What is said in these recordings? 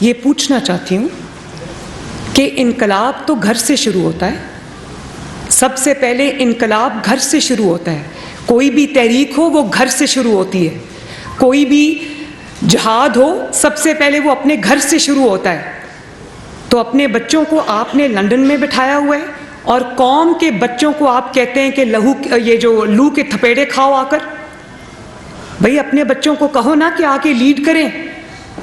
ये पूछना चाहती हूँ कि इनकलाब तो घर से शुरू होता है। सबसे पहले इनकलाब घर से शुरू होता है। कोई भी तहरीक हो वो घर से शुरू होती है। कोई भी जिहाद हो सबसे पहले वो अपने घर से शुरू होता है। तो अपने बच्चों को आपने लंदन में बिठाया हुआ है और कौम के बच्चों को आप कहते हैं कि ये जो लू के थपेड़े खाओ आकर। भाई अपने बच्चों को कहो ना कि आके लीड करें।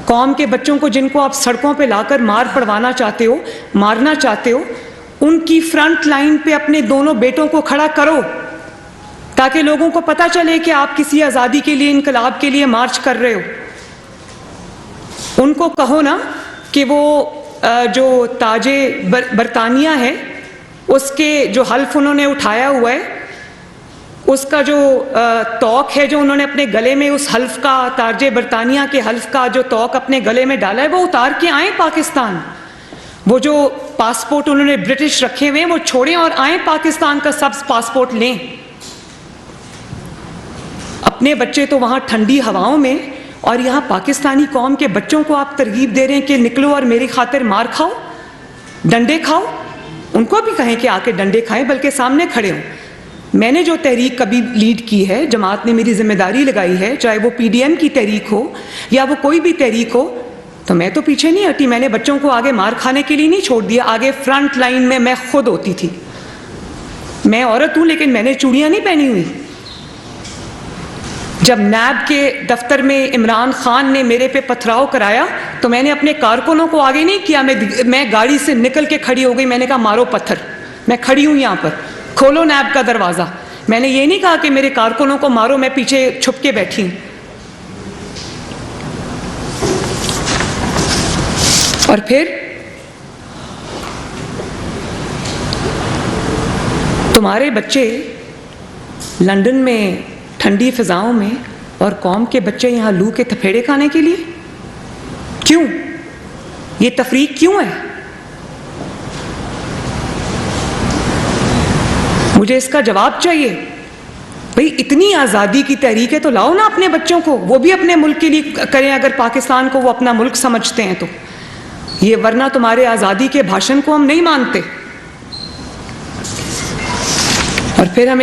कौम के बच्चों को जिनको आप सड़कों पे लाकर मार पड़वाना चाहते हो, मारना चाहते हो, उनकी फ्रंट लाइन पे अपने दोनों बेटों को खड़ा करो ताकि लोगों को पता चले कि आप किसी आज़ादी के लिए, इनकलाब के लिए मार्च कर रहे हो। उनको कहो ना कि वो जो ताजे बरतानिया है उसके जो हल्फ उन्होंने उठाया हुआ है, उसका जो तौक है जो उन्होंने अपने गले में, उस हल्फ का, ताजे बरतानिया के हल्फ का जो तौक अपने गले में डाला है, वो उतार के आए पाकिस्तान। वो जो पासपोर्ट उन्होंने ब्रिटिश रखे हुए हैं वो छोड़ें और आए पाकिस्तान का सब पासपोर्ट लें। अपने बच्चे तो वहाँ ठंडी हवाओं में, और यहाँ पाकिस्तानी कौम के बच्चों को आप तरगीब दे रहे हैं कि निकलो और मेरी खातिर मार खाओ, डंडे खाओ। उनको भी कहें कि आके डंडे खाएं, बल्कि सामने खड़े हों। मैंने जो तहरीक कभी लीड की है, जमात ने मेरी जिम्मेदारी लगाई है, चाहे वो PDM की तहरीक हो या वो कोई भी तहरीक हो, तो मैं तो पीछे नहीं हटी। मैंने बच्चों को आगे मार खाने के लिए नहीं छोड़ दिया। आगे फ्रंट लाइन में मैं खुद होती थी। मैं औरत हूँ लेकिन मैंने चूड़ियाँ नहीं पहनी हुई। जब नैब के दफ्तर में इमरान खान ने मेरे पे पथराव कराया तो मैंने अपने कारकुनों को आगे नहीं किया। मैं गाड़ी से निकल के खड़ी हो गई। मैंने कहा मारो पत्थर, मैं खड़ी हूँ यहाँ पर, खोलो नैब का दरवाज़ा। मैंने ये नहीं कहा कि मेरे कारकुनों को मारो, मैं पीछे छुप के बैठी हूँ। और फिर तुम्हारे बच्चे लंदन में ठंडी फिजाओं में और कौम के बच्चे यहाँ लू के थपेड़े खाने के लिए क्यों? ये तफरीक क्यों है? मुझे इसका जवाब चाहिए। भाई इतनी आज़ादी की तहरीक है तो लाओ ना अपने बच्चों को, वो भी अपने मुल्क के लिए करें, अगर पाकिस्तान को वो अपना मुल्क समझते हैं तो। ये वरना तुम्हारे आज़ादी के भाषण को हम नहीं मानते। और फिर हमें